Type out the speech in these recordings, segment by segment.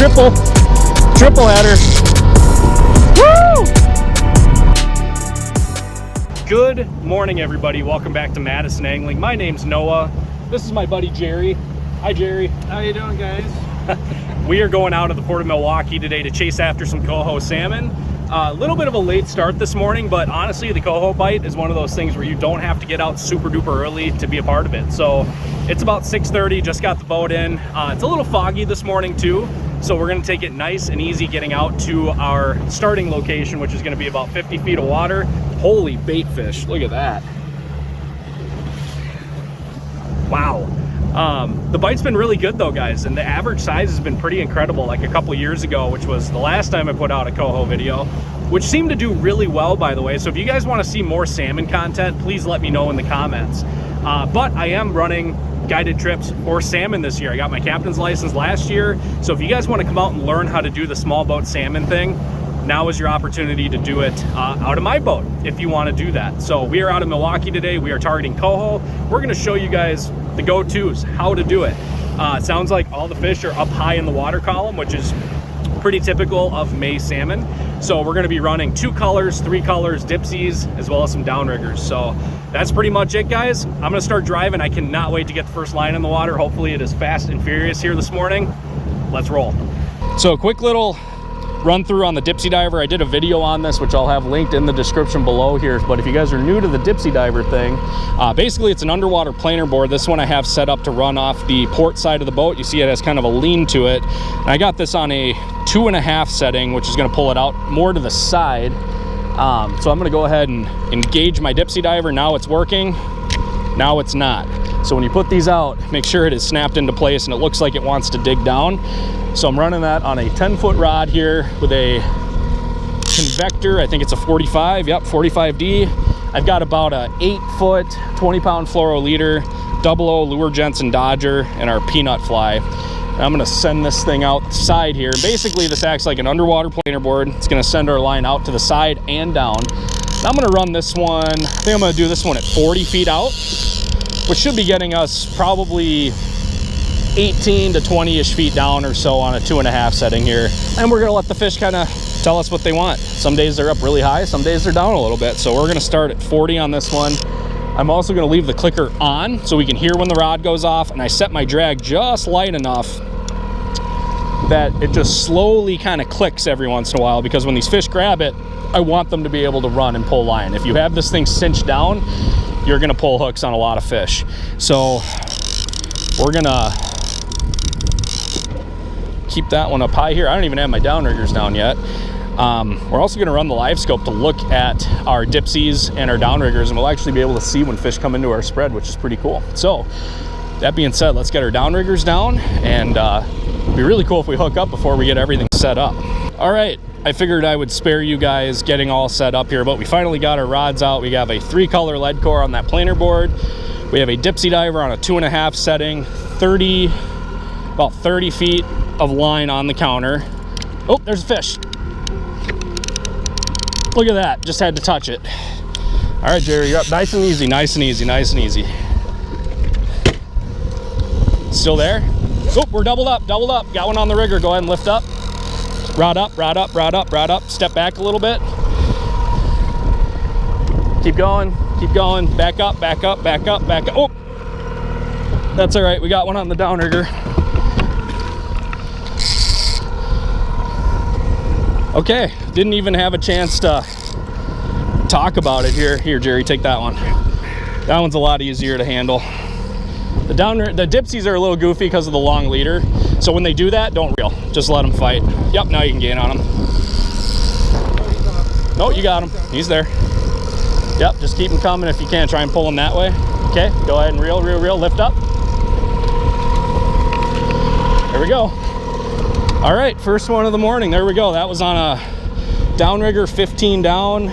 triple header. Woo! Good morning, everybody. Welcome back to Madison Angling. My name's Noah. This is my buddy Jerry. Hi, Jerry. How you doing, guys? We are going out of the Port of Milwaukee today to chase after some coho salmon. A little bit of a late start this morning, but honestly, the coho bite is one of those things where you don't have to get out super duper early to be a part of it. So it's about 6:30, just got the boat in. It's a little foggy this morning too, so we're gonna take it nice and easy getting out to our starting location, which is gonna be about 50 feet of water. Holy bait fish, look at that. Wow. The bite's been really good though, guys, and the average size has been pretty incredible. Like a couple years ago, which was the last time I put out a coho video, which seemed to do really well, by the way. So if you guys want to see more salmon content, please let me know in the comments. But I am running guided trips for salmon this year. I got my captain's license last year, so if you guys want to come out and learn how to do the small boat salmon thing, now is your opportunity to do it out of my boat if you want to do that. So we are out of Milwaukee today. We are targeting coho. We're going to show you guys the go-tos, how to do it. It sounds like all the fish are up high in the water column, which is pretty typical of May salmon. So we're going to be running 2 colors, 3 colors, dipsies, as well as some downriggers. So that's pretty much it, guys. I'm going to start driving. I cannot wait to get the first line in the water. Hopefully it is fast and furious here this morning. Let's roll. So a quick little run through on the Dipsy Diver. I did a video on this, which I'll have linked in the description below here. But if you guys are new to the Dipsy Diver thing, basically it's an underwater planer board. This one I have set up to run off the port side of the boat. You see it has kind of a lean to it. And I got this on a 2.5 setting, which is going to pull it out more to the side. So I'm going to go ahead and engage my Dipsy Diver. Now it's working. Now it's not. So when you put these out, make sure it is snapped into place and it looks like it wants to dig down. So I'm running that on a 10-foot rod here with a convector. I think it's a 45, yep, 45D. I've got about a 8-foot, 20-pound fluoro leader, 00 Lure Jensen Dodger, and our peanut fly. And I'm gonna send this thing outside here. Basically, this acts like an underwater planer board. It's gonna send our line out to the side and down. And I'm gonna run this one, I think I'm gonna do this one at 40 feet out, which should be getting us probably 18 to 20-ish feet down or so on a 2.5 setting here. And we're gonna let the fish kind of tell us what they want. Some days they're up really high, some days they're down a little bit. So we're gonna start at 40 on this one. I'm also gonna leave the clicker on so we can hear when the rod goes off, and I set my drag just light enough that it just slowly kind of clicks every once in a while, because when these fish grab it, I want them to be able to run and pull line. If you have this thing cinched down, you're gonna pull hooks on a lot of fish. So we're gonna keep that one up high here. I don't even have my downriggers down yet. We're also gonna run the live scope to look at our dipsies and our downriggers, and we'll actually be able to see when fish come into our spread, which is pretty cool. So that being said, let's get our downriggers down, and it'd be really cool if we hook up before we get everything set up. All right, I figured I would spare you guys getting all set up here, but we finally got our rods out. We have a 3-color lead core on that planer board. We have a Dipsy Diver on a 2.5 setting, about 30 feet of line on the counter. Oh, there's a fish. Look at that, just had to touch it. All right, Jerry, you're up. Nice and easy, nice and easy, nice and easy. Still there? Oh, we're doubled up, doubled up. Got one on the rigger, go ahead and lift up. Rod up, rod up, rod up, rod up. Step back a little bit. Keep going, back up, back up, back up, back up. Oh, that's all right, we got one on the downrigger. Okay, didn't even have a chance to talk about it here. Here, Jerry, take that one. That one's a lot easier to handle. The dipsies are a little goofy because of the long leader. So when they do that, don't reel. Just let them fight. Yep, now you can gain on them. No, you got him. He's there. Yep, just keep him coming if you can. Try and pull him that way. Okay, go ahead and reel, reel, reel. Lift up. There we go. All right, first one of the morning. There we go. That was on a downrigger, 15 down,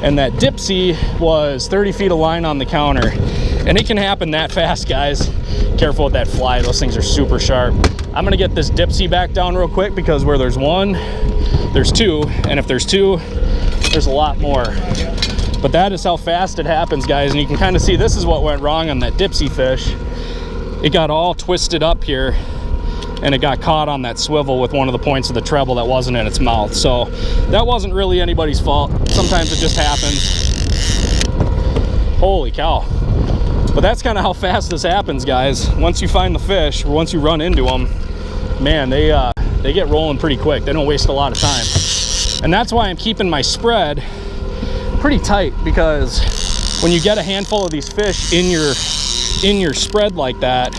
and that dipsy was 30 feet of line on the counter. And it can happen that fast, guys. Careful with that fly. Those things are super sharp. I'm gonna get this dipsy back down real quick, because where there's one, there's two, and if there's two, there's a lot more. But that is how fast it happens, guys. And you can kind of see this is what went wrong on that dipsy fish. It got all twisted up here, and it got caught on that swivel with one of the points of the treble that wasn't in its mouth. So that wasn't really anybody's fault. Sometimes it just happens. Holy cow. But that's kind of how fast this happens, guys. Once you find the fish, or once you run into them, man, they get rolling pretty quick. They don't waste a lot of time. And that's why I'm keeping my spread pretty tight, because when you get a handful of these fish in your spread like that,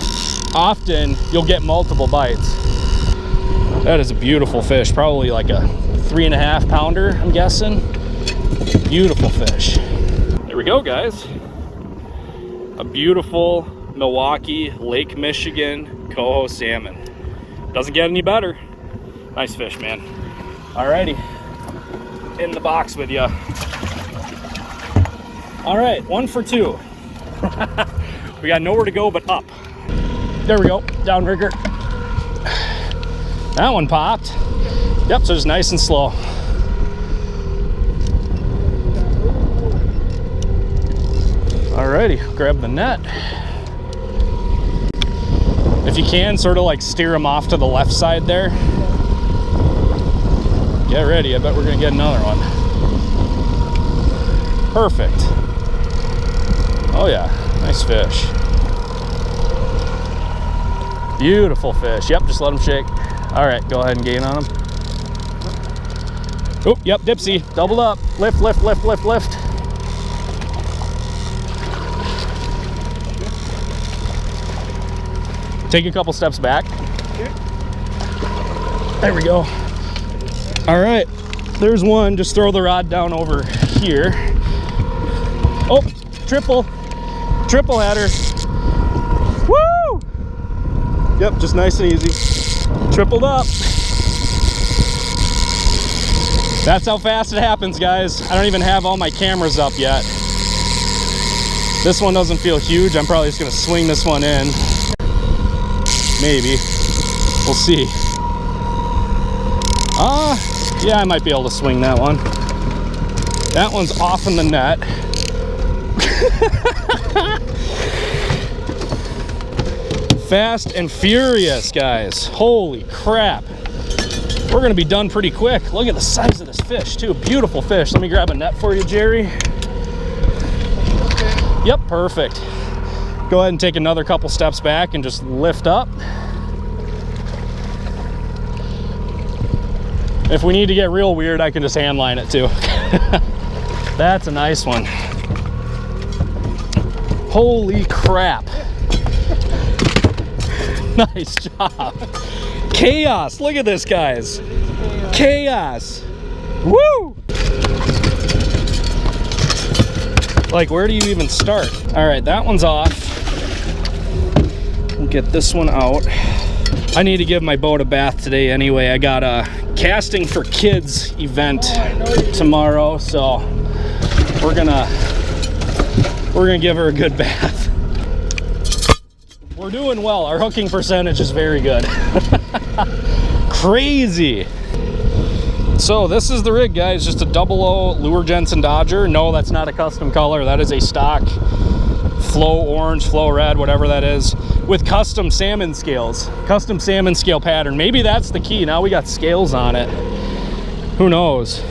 often you'll get multiple bites. That is a beautiful fish, probably like a 3.5 pounder, I'm guessing. Beautiful fish. There we go, guys. A beautiful Milwaukee, Lake Michigan coho salmon. Doesn't get any better. Nice fish, man. Alrighty, in the box with you. All right, 1 for 2. We got nowhere to go but up. There we go, downrigger. That one popped. Yep, so it's nice and slow. Alrighty, grab the net. If you can, sort of like steer them off to the left side there. Get ready, I bet we're gonna get another one. Perfect. Oh yeah, nice fish. Beautiful fish. Yep, just let them shake. All right, go ahead and gain on them. Oh, yep, dipsy, doubled up. Lift, lift, lift, lift, lift. Take a couple steps back. There we go. All right, there's one. Just throw the rod down over here. Oh, triple header. Woo! Yep, just nice and easy. Tripled up. That's how fast it happens, guys. I don't even have all my cameras up yet. This one doesn't feel huge. I'm probably just gonna swing this one in. Maybe. We'll see. Yeah, I might be able to swing that one. That one's off in the net. Fast and furious, guys. Holy crap. We're gonna be done pretty quick. Look at the size of this fish, too. Beautiful fish. Let me grab a net for you, Jerry. Yep, perfect. Go ahead and take another couple steps back and just lift up. If we need to get real weird, I can just hand line it too. That's a nice one. Holy crap. Nice job. Chaos. Look at this, guys. Chaos. Woo! Like, where do you even start? All right, that one's off. We'll get this one out. I need to give my boat a bath today anyway. I got a casting for kids event tomorrow, so we're gonna give her a good bath. We're doing well. Our hooking percentage is very good. Crazy. So this is the rig, guys. Just a 00 Lure Jensen Dodger. No, that's not a custom color. That is a stock flow orange, flow red, whatever that is, with custom salmon scales, custom salmon scale pattern. Maybe that's the key. Now we got scales on it. Who knows?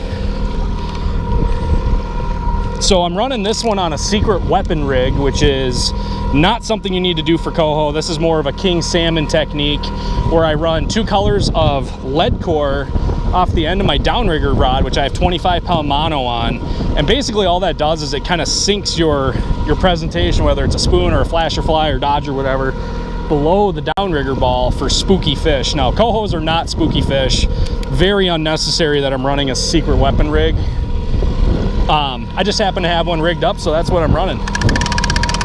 So I'm running this one on a secret weapon rig, which is not something you need to do for coho. This is more of a king salmon technique where I run 2 colors of lead core off the end of my downrigger rod, which I have 25-pound mono on. And basically all that does is it kind of sinks your presentation, whether it's a spoon or a flasher fly or dodge or whatever, below the downrigger ball for spooky fish. Now, cohos are not spooky fish. Very unnecessary that I'm running a secret weapon rig. I just happen to have one rigged up, so that's what I'm running.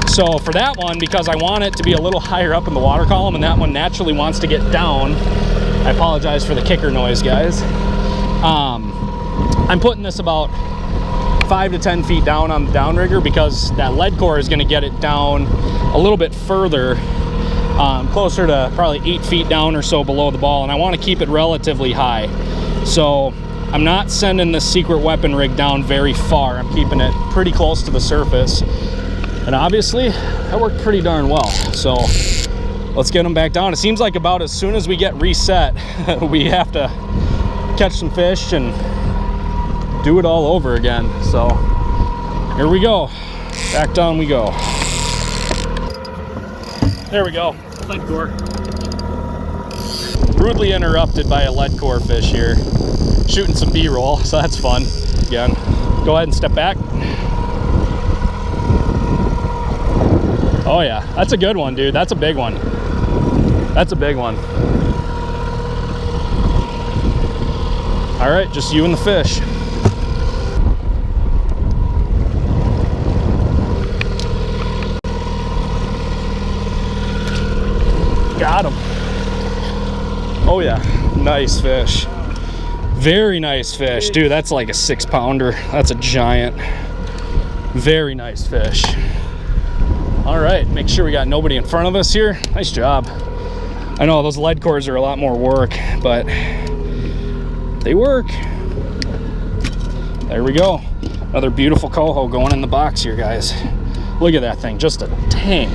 So for that one, because I want it to be a little higher up in the water column, and that one naturally wants to get down, I apologize for the kicker noise, guys. I'm putting this about 5 to 10 feet down on the downrigger because that lead core is going to get it down a little bit further, closer to probably 8 feet down or so below the ball, and I want to keep it relatively high. So I'm not sending this secret weapon rig down very far. I'm keeping it pretty close to the surface, and obviously that worked pretty darn well. So let's get them back down. It seems like about as soon as we get reset, we have to catch some fish and do it all over again. So here we go, back down we go. There we go, lead core. Rudely interrupted by a lead core fish here. Shooting some B-roll, so that's fun. Again, go ahead and step back. Oh yeah, that's a good one, dude. That's a big one. That's a big one. All right, just you and the fish. Got him. Oh yeah, nice fish. Very nice fish. Dude, that's like a 6-pounder. That's a giant. Very nice fish. All right, make sure we got nobody in front of us here. Nice job. I know those lead cores are a lot more work, but they work. There we go. Another beautiful coho going in the box here, guys. Look at that thing, just a tank.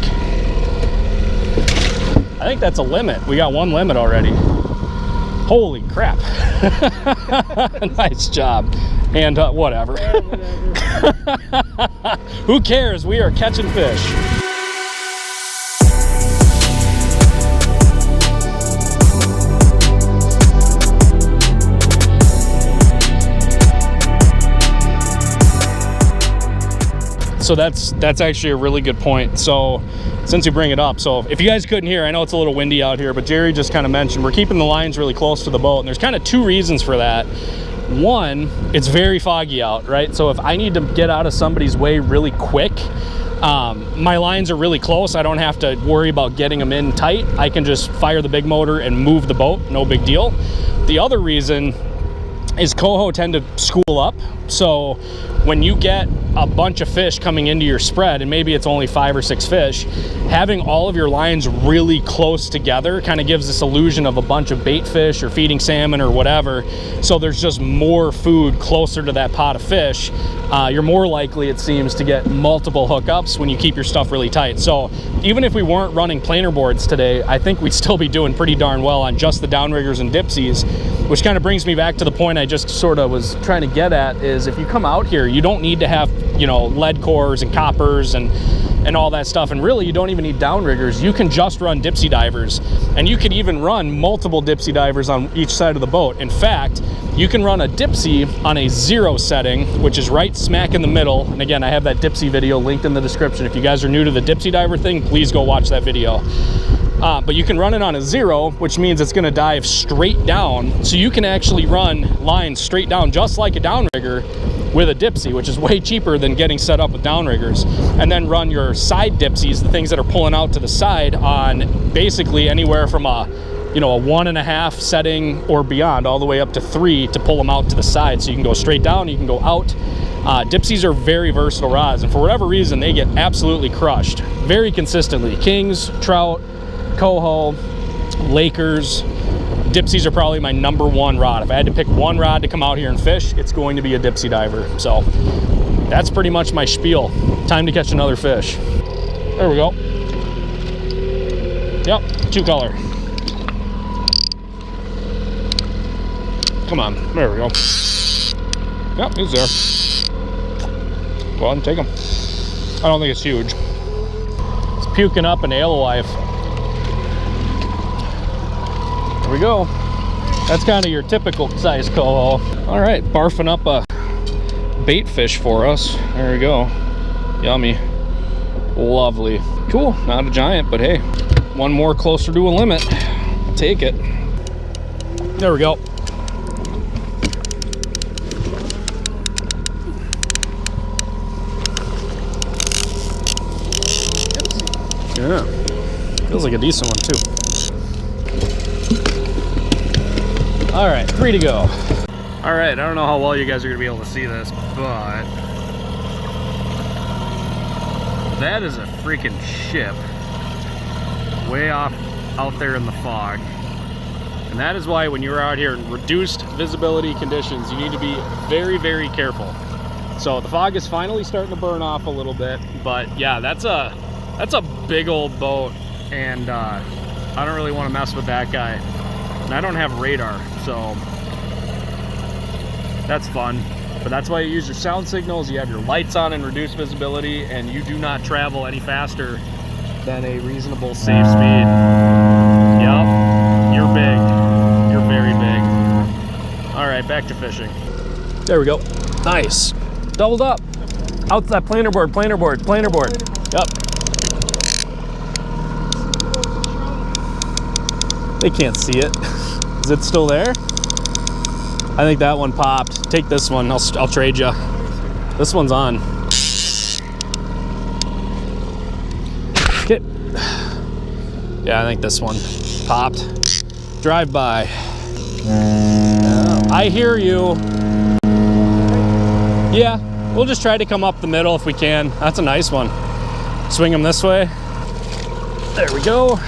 I think that's a limit. We got one limit already. Holy crap. Nice job. And whatever. Who cares? We are catching fish. So that's actually a really good point. So since you bring it up, so if you guys couldn't hear, I know it's a little windy out here, but Jerry just kind of mentioned we're keeping the lines really close to the boat, and there's kind of two reasons for that. One, it's very foggy out, right? So if I need to get out of somebody's way really quick, my lines are really close. I don't have to worry about getting them in tight. I can just fire the big motor and move the boat, no big deal. The other reason is coho tend to school up. So when you get a bunch of fish coming into your spread, and maybe it's only 5 or 6 fish, having all of your lines really close together kind of gives this illusion of a bunch of bait fish or feeding salmon or whatever. So there's just more food closer to that pot of fish. You're more likely, it seems, to get multiple hookups when you keep your stuff really tight. So even if we weren't running planer boards today, I think we'd still be doing pretty darn well on just the downriggers and dipsies, which kind of brings me back to the point I just sort of was trying to get at, is if you come out here, you don't need to have, you know, lead cores and coppers and all that stuff, and really you don't even need downriggers. You can just run dipsy divers, and you can even run multiple dipsy divers on each side of the boat. In fact, you can run a dipsy on a 0 setting, which is right smack in the middle. And again, I have that dipsy video linked in the description. If you guys are new to the dipsy diver thing, please go watch that video. But you can run it on a 0, which means it's gonna dive straight down. So you can actually run lines straight down just like a downrigger with a dipsy, which is way cheaper than getting set up with downriggers. And then run your side dipsies, the things that are pulling out to the side, on basically anywhere from a 1.5 setting or beyond, all the way up to 3 to pull them out to the side. So you can go straight down, you can go out. Dipsies are very versatile rods, and for whatever reason, they get absolutely crushed very consistently. Kings, trout, coho, Lakers, dipsies are probably my #1 rod. If I had to pick one rod to come out here and fish, it's going to be a dipsy diver. So that's pretty much my spiel. Time to catch another fish. There we go. Yep, 2-color. Come on, there we go. Yep, he's there. Go ahead and take him. I don't think it's huge. It's puking up an alewife. There we go. That's kind of your typical size coho. All right, barfing up a bait fish for us. There we go. Yummy. Lovely. Cool, not a giant, but hey, one more closer to a limit. Take it. There we go. Yeah, feels like a decent one too. All right, 3 to go. All right, I don't know how well you guys are gonna be able to see this, but that is a freaking ship way off out there in the fog. And that is why when you're out here in reduced visibility conditions, you need to be very, very careful. So the fog is finally starting to burn off a little bit, but yeah, that's a big old boat, and I don't really want to mess with that guy. And I don't have radar, so that's fun. But that's why you use your sound signals, you have your lights on and reduced visibility, and you do not travel any faster than a reasonable safe speed. Yep, you're big. You're very big. All right, back to fishing. There we go. Nice. Doubled up. Outside planer board, planer board, planer board. Yep. They can't see it. Is it still there? I think that one popped. Take this one, I'll trade you. This one's on. Okay. Yeah, I think this one popped. Drive by. I hear you. Yeah, we'll just try to come up the middle if we can. That's a nice one. Swing them this way. There we go.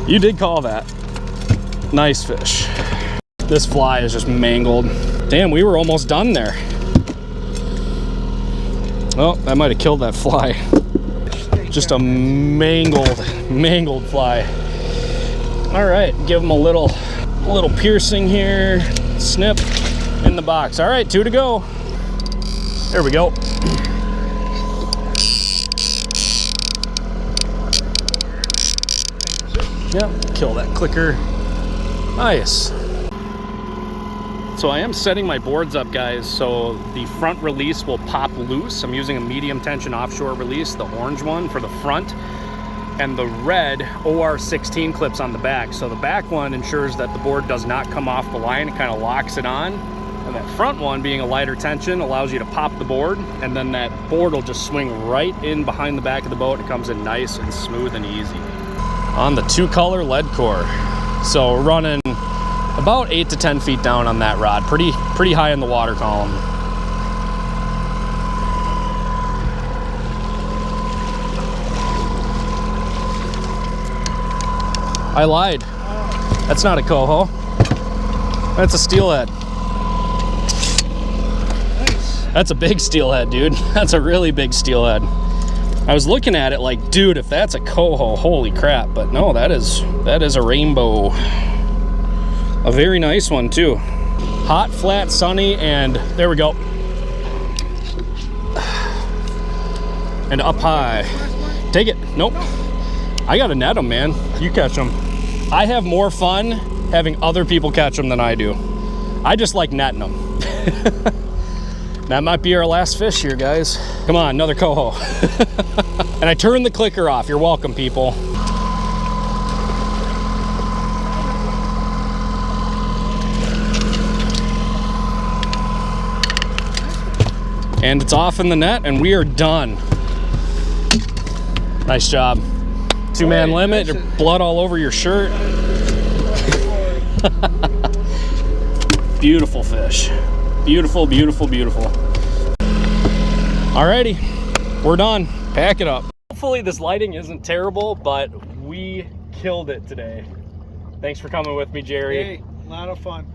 You did call that. Nice fish. This fly is just mangled. Damn, we were almost done there. Oh, that might have killed that fly. Just a mangled fly. All right, give him a little piercing here. Snip in the box. All right, 2 to go. There we go. Yep, kill that clicker. Nice. So I am setting my boards up, guys, so the front release will pop loose. I'm using a medium tension offshore release, the orange one for the front, and the red OR16 clips on the back. So the back one ensures that the board does not come off the line. It kind of locks it on. And that front one, being a lighter tension, allows you to pop the board, and then that board will just swing right in behind the back of the boat. It comes in nice and smooth and easy. On the 2-color lead core. So we're running about 8 to 10 feet down on that rod. Pretty high in the water column. I lied. That's not a coho. That's a steelhead. Nice. That's a big steelhead, dude. That's a really big steelhead. I was looking at it like, dude, if that's a coho, holy crap. But no, that is a rainbow. A very nice one too. Hot, flat, sunny, and there we go. And up high. Take it. Nope. I gotta net them, man. You catch them. I have more fun having other people catch them than I do. I just like netting them. That might be our last fish here, guys. Come on, another coho. And I turned the clicker off. You're welcome, people. And it's off in the net, and we are done. Nice job. 2-man limit, your blood all over your shirt. Beautiful fish. Beautiful, beautiful, beautiful. Alrighty, we're done. Pack it up. Hopefully this lighting isn't terrible, but we killed it today. Thanks for coming with me, Jerry. Hey, a lot of fun.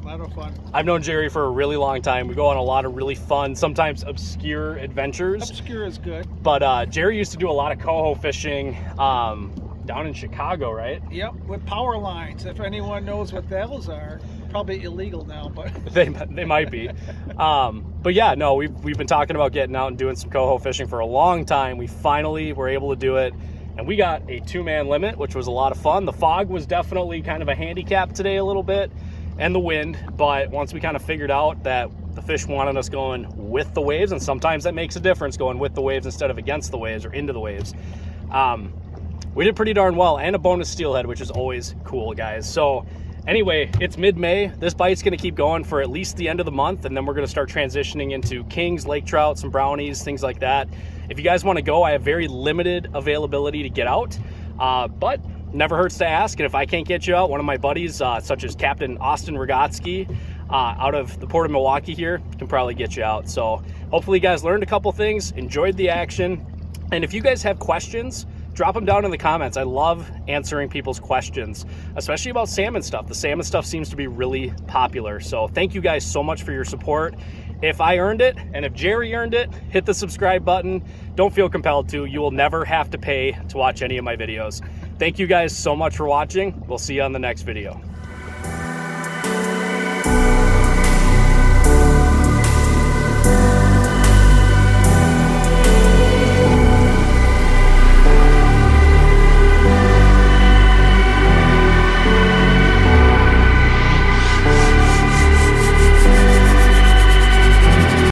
I've known Jerry for a really long time. We go on a lot of really fun, sometimes obscure adventures. Obscure is good. But Jerry used to do a lot of coho fishing down in Chicago, right? Yep, with power lines. If anyone knows what those are, probably illegal now, but they might be. But yeah, no, we've been talking about getting out and doing some coho fishing for a long time. We finally were able to do it, and we got a 2-man limit, which was a lot of fun. The fog was definitely kind of a handicap today a little bit, and the wind, but once we kind of figured out that the fish wanted us going with the waves, and sometimes that makes a difference, going with the waves instead of against the waves or into the waves. We did pretty darn well, and a bonus steelhead, which is always cool, guys. So anyway, it's mid-May. This bite's gonna keep going for at least the end of the month, and then we're gonna start transitioning into kings, lake trout, some brownies, things like that. If you guys wanna go, I have very limited availability to get out, but never hurts to ask. And if I can't get you out, one of my buddies, such as Captain Austin Rogotsky, out of the Port of Milwaukee here, can probably get you out. So hopefully you guys learned a couple things, enjoyed the action. And if you guys have questions, drop them down in the comments. I love answering people's questions, especially about salmon stuff. The salmon stuff seems to be really popular. So thank you guys so much for your support. If I earned it, and if Jerry earned it, hit the subscribe button. Don't feel compelled to. You will never have to pay to watch any of my videos. Thank you guys so much for watching. We'll see you on the next video.